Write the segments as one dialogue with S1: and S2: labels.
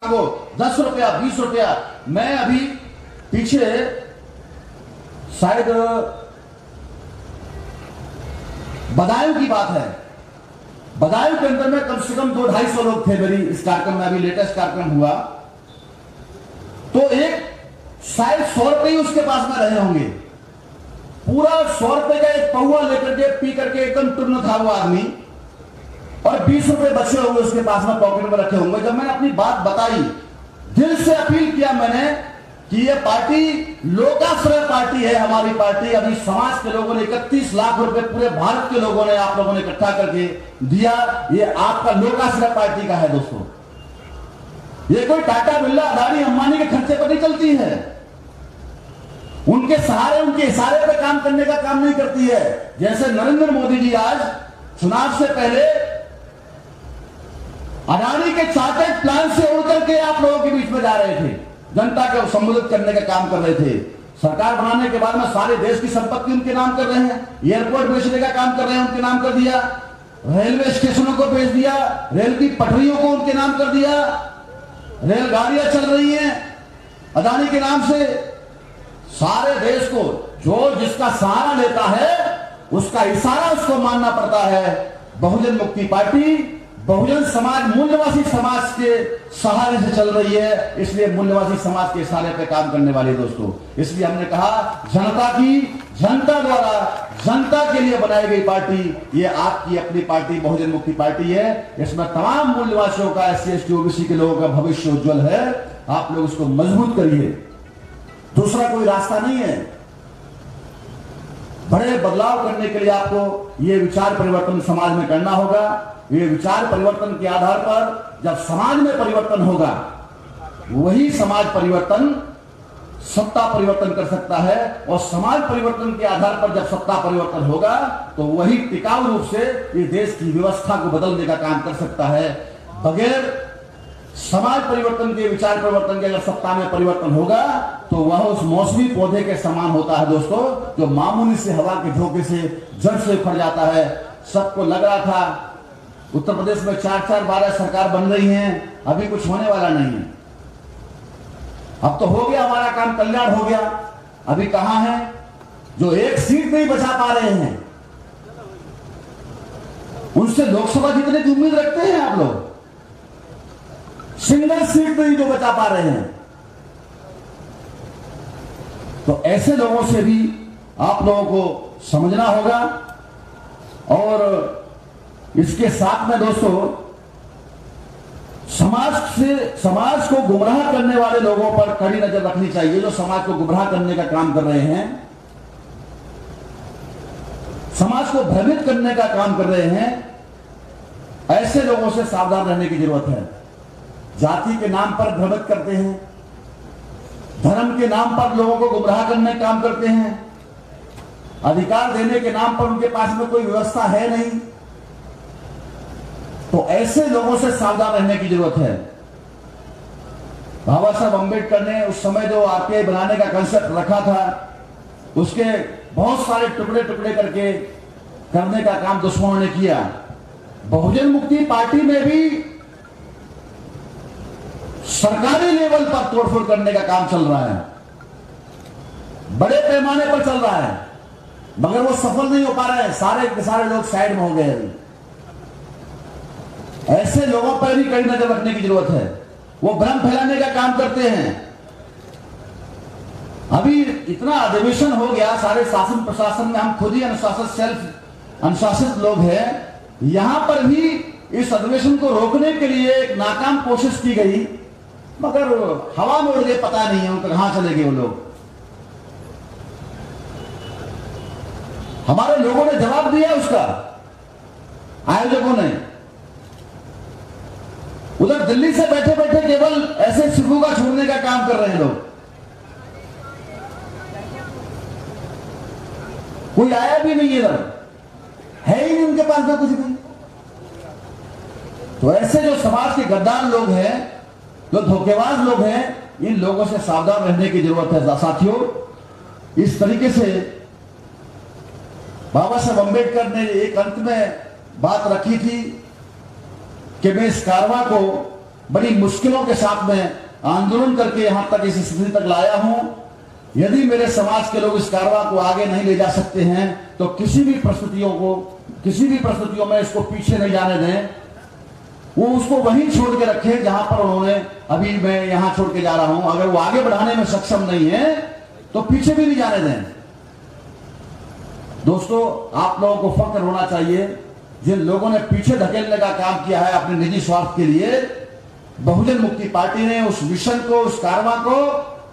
S1: को 10 रुपया 20 रुपया। मैं अभी पीछे शायद बदायूं की बात है, बदायूं के अंदर में कम से कम 200-250 लोग थे मेरी इस कार्यक्रम में, अभी लेटेस्ट कार्यक्रम हुआ तो एक शायद 100 रुपये ही उसके पास में रहे होंगे। पूरा 100 रुपये का एक पौवा लेकर के पी करके एकदम टुन्न था वो आदमी, और 20 रुपए बचे होंगे उसके पास में पॉकेट में रखे होंगे। जब मैंने अपनी बात बताई, दिल से अपील किया मैंने कि ये पार्टी लोकाश्रय पार्टी है, हमारी पार्टी। अभी समाज के लोगों ने 31 लाख रुपए पूरे भारत के लोगों ने, आप लोगों ने इकट्ठा करके दिया, ये आपका लोकाश्रय पार्टी का है दोस्तों। ये कोई टाटा बिरला अदानी अंबानी के खर्चे पर नहीं चलती है, उनके सहारे उनके इशारे पे काम करने का काम नहीं करती है। जैसे नरेंद्र मोदी जी आज चुनाव से पहले अडानी के चार्टर्ड प्लान से उड़ करके आप लोगों के बीच में जा रहे थे, जनता को संबोधित करने का काम कर रहे थे। सरकार बनाने के बाद में सारे देश की संपत्ति उनके नाम कर रहे हैं, एयरपोर्ट बेचने का काम कर रहे हैं, उनके नाम कर दिया, रेलवे स्टेशनों को बेच दिया, रेल की पटरियों को उनके नाम कर दिया, रेलगाड़ियां चल रही हैं अडानी के नाम से। सारे देश को जो जिसका सहारा लेता है उसका इशारा उसको मानना पड़ता है। बहुजन मुक्ति पार्टी बहुजन समाज मूल्यवासी समाज के सहारे से चल रही है, इसलिए मूल्यवासी समाज के इशारे पे काम करने वाले दोस्तों। इसलिए हमने कहा जनता द्वारा जनता के लिए बनाई गई पार्टी ये आपकी अपनी पार्टी बहुजन मुक्ति पार्टी है। इसमें तमाम मूल्यवासियों का, SC ST OBC के लोगों का भविष्य उज्जवल है। आप लोग उसको मजबूत करिए, दूसरा कोई रास्ता नहीं है। बड़े बदलाव करने के लिए आपको ये विचार परिवर्तन समाज में करना होगा। ये विचार परिवर्तन के आधार पर जब समाज में परिवर्तन होगा, वही समाज परिवर्तन सत्ता परिवर्तन कर सकता है, और समाज परिवर्तन के आधार पर जब सत्ता परिवर्तन होगा तो वही टिकाऊ रूप से ये देश की व्यवस्था को बदलने का काम कर सकता है। बगैर समाज परिवर्तन के, विचार परिवर्तन के अगर सत्ता में परिवर्तन होगा तो वह उस मौसमी पौधे के समान होता है दोस्तों, जो मामूली से हवा के झोंके से जड़ से उखड़ जाता है। सबको लग रहा था उत्तर प्रदेश में 4-4-12 सरकार बन रही हैं, अभी कुछ होने वाला नहीं है। अब तो हो गया, हमारा काम कल्याण हो गया। अभी कहां है जो एक सीट नहीं बचा पा रहे हैं, उनसे लोकसभा जीतने की उम्मीद रखते हैं आप लोग? सिंगल सीट नहीं जो बचा पा रहे हैं, तो ऐसे लोगों से भी आप लोगों को समझना होगा। और इसके साथ में दोस्तों समाज को गुमराह करने वाले लोगों पर कड़ी नजर रखनी चाहिए, जो समाज को गुमराह करने का काम कर रहे हैं, समाज को भ्रमित करने का काम कर रहे हैं। ऐसे लोगों से सावधान रहने की जरूरत है। जाति के नाम पर भ्रमित करते हैं, धर्म के नाम पर लोगों को गुमराह करने का काम करते हैं, अधिकार देने के नाम पर उनके पास में कोई व्यवस्था है नहीं, तो ऐसे लोगों से सावधान रहने की जरूरत है। बाबा साहब अंबेडकर ने उस समय जो RTI बनाने का कंसेप्ट रखा था, उसके बहुत सारे टुकड़े टुकड़े करके करने का काम दुश्मनों ने किया। बहुजन मुक्ति पार्टी में भी सरकारी लेवल पर तोड़फोड़ करने का काम चल रहा है, बड़े पैमाने पर चल रहा है, मगर वो सफल नहीं हो पा रहे हैं। सारे के सारे लोग साइड में हो गए हैं। ऐसे लोगों पर भी कड़ी नजर रखने की जरूरत है। वो भ्रम फैलाने का काम करते हैं। अभी इतना अधिवेशन हो गया सारे शासन प्रशासन में, हम खुद ही अनुशासित लोग हैं। यहां पर भी इस अधिवेशन को रोकने के लिए एक नाकाम कोशिश की गई, मगर हवा में उड़ गए, पता नहीं है उनको कहां चले गए वो लोग। हमारे लोगों ने जवाब दिया उसका, आयोजकों ने। उधर दिल्ली से बैठे बैठे केवल ऐसे सिखों का छोड़ने का काम कर रहे हैं लोग। कोई आया भी नहीं, इधर है ही नहीं उनके पास में कुछ भी। तो ऐसे जो समाज के गद्दार लोग हैं, जो धोखेबाज लोग हैं, इन लोगों से सावधान रहने की जरूरत है साथियों। इस तरीके से बाबा साहब अंबेडकर ने एक अंत में बात रखी थी कि मैं इस कारवां को बड़ी मुश्किलों के साथ में आंदोलन करके यहां तक इस स्थिति तक लाया हूं। यदि मेरे समाज के लोग इस कारवां को आगे नहीं ले जा सकते हैं तो किसी भी परिस्थितियों में इसको पीछे नहीं जाने दें। वो उसको वहीं छोड़ के रखे जहां पर उन्होंने, अभी मैं यहां छोड़ के जा रहा हूं, अगर वो आगे बढ़ाने में सक्षम नहीं है तो पीछे भी नहीं जाने दें। दोस्तों, आप लोगों को फख्र होना चाहिए जिन लोगों ने पीछे धकेलने का काम किया है अपने निजी स्वार्थ के लिए। बहुजन मुक्ति पार्टी ने उस मिशन को, उस कारवां को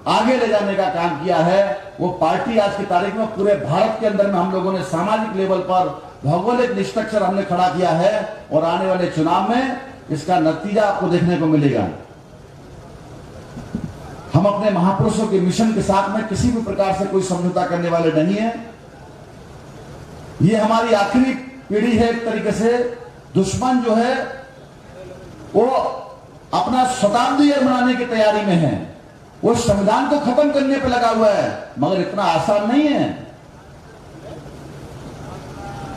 S1: आगे ले जाने का काम किया है। वो पार्टी आज की तारीख में पूरे भारत के अंदर में हम लोगों ने सामाजिक लेवल पर भौगोलिक स्ट्रक्चर हमने खड़ा किया है और आने वाले चुनाव में इसका नतीजा आपको देखने को मिलेगा। हम अपने महापुरुषों के मिशन के साथ में किसी भी प्रकार से कोई समझौता करने वाले नहीं है। ये हमारी आखिरी पीढ़ी है। एक तरीके से दुश्मन जो है वो अपना शताब्दी ईयर मनाने की तैयारी में है, वो संविधान को खत्म करने पे लगा हुआ है, मगर इतना आसान नहीं है।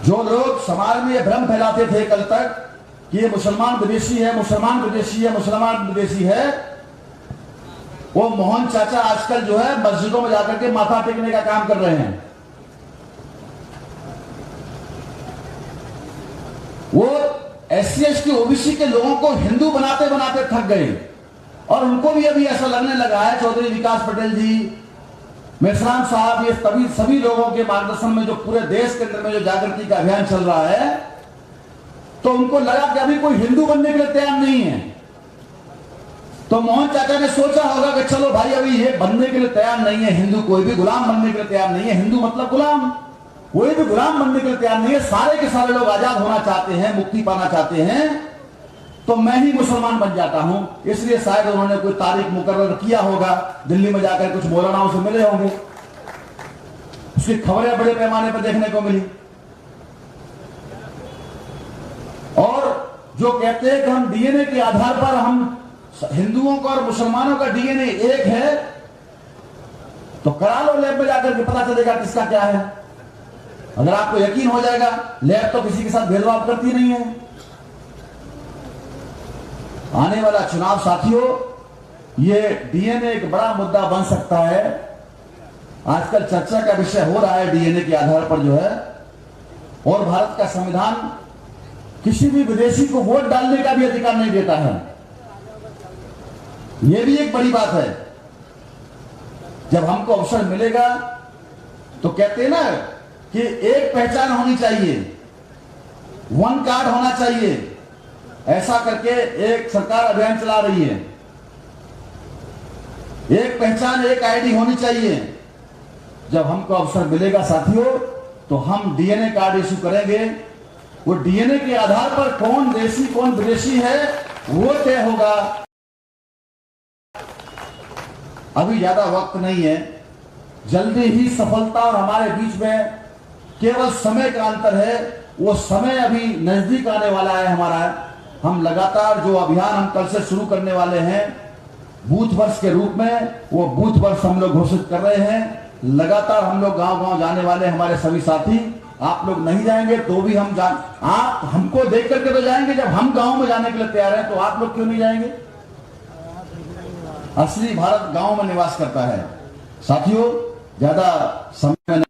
S1: जो लोग समाज में ये भ्रम फैलाते थे कल तक कि ये मुसलमान विदेशी है, मुसलमान विदेशी है, मुसलमान विदेशी है, वो मोहन चाचा आजकल जो है मस्जिदों में जाकर के माथा टेकने का काम कर रहे हैं। वो SC ST OBC के लोगों को हिंदू बनाते बनाते थक गए और उनको भी अभी ऐसा लगने लगा है, चौधरी विकास पटेल जी, मेश्राम साहब, ये सभी लोगों के मार्गदर्शन में जो पूरे देश के अंदर में जो जागृति का अभियान चल रहा है, तो उनको लगा कि अभी कोई हिंदू बनने के लिए तैयार नहीं है। तो मोहन चाचा ने सोचा होगा कि चलो भाई, अभी ये बनने के लिए तैयार नहीं है हिंदू, कोई भी गुलाम बनने के लिए तैयार नहीं है। हिंदू मतलब गुलाम, कोई भी गुलाम बनने के लिए तैयार नहीं है। सारे के सारे लोग आजाद होना चाहते हैं, मुक्ति पाना चाहते हैं, तो मैं ही मुसलमान बन जाता हूं। इसलिए शायद उन्होंने कोई तारीख मुकर्रर किया होगा, दिल्ली में जाकर कुछ मौलानाओं से मिले होंगे, उसकी खबरें बड़े पैमाने पर देखने को मिली। और जो कहते हैं कि हम DNA के आधार पर हम हिंदुओं का और मुसलमानों का DNA एक है, तो करा लो लैब में जाकर के, पता चलेगा किसका क्या है। अगर आपको यकीन हो जाएगा, लैब तो किसी के साथ भेदभाव करती नहीं है। आने वाला चुनाव साथियों, ये DNA एक बड़ा मुद्दा बन सकता है। आजकल चर्चा का विषय हो रहा है DNA के आधार पर जो है, और भारत का संविधान किसी भी विदेशी को वोट डालने का भी अधिकार नहीं देता है। यह भी एक बड़ी बात है। जब हमको अवसर मिलेगा तो कहते हैं ना कि एक पहचान होनी चाहिए, वन कार्ड होना चाहिए, ऐसा करके एक सरकार अभियान चला रही है। एक पहचान, एक ID होनी चाहिए। जब हमको अवसर मिलेगा साथियों, तो हम DNA कार्ड इशू करेंगे। वो DNA के आधार पर कौन देशी कौन विदेशी है वो तय होगा। अभी ज्यादा वक्त नहीं है, जल्दी ही सफलता और हमारे बीच में केवल समय का अंतर है। वो समय अभी नजदीक आने वाला है हमारा। हम लगातार जो अभियान हम कल से शुरू करने वाले हैं बूथ वर्ष के रूप में, वो बूथ वर्ष हम लोग घोषित कर रहे हैं। लगातार हम लोग गांव-गांव जाने वाले, हमारे सभी साथी। आप लोग नहीं जाएंगे तो भी हम आप हमको देख करके तो जाएंगे। जब हम गांव में जाने के लिए तैयार हैं तो आप लोग क्यों नहीं जाएंगे? असली भारत गांव में निवास करता है साथियों। ज्यादा समय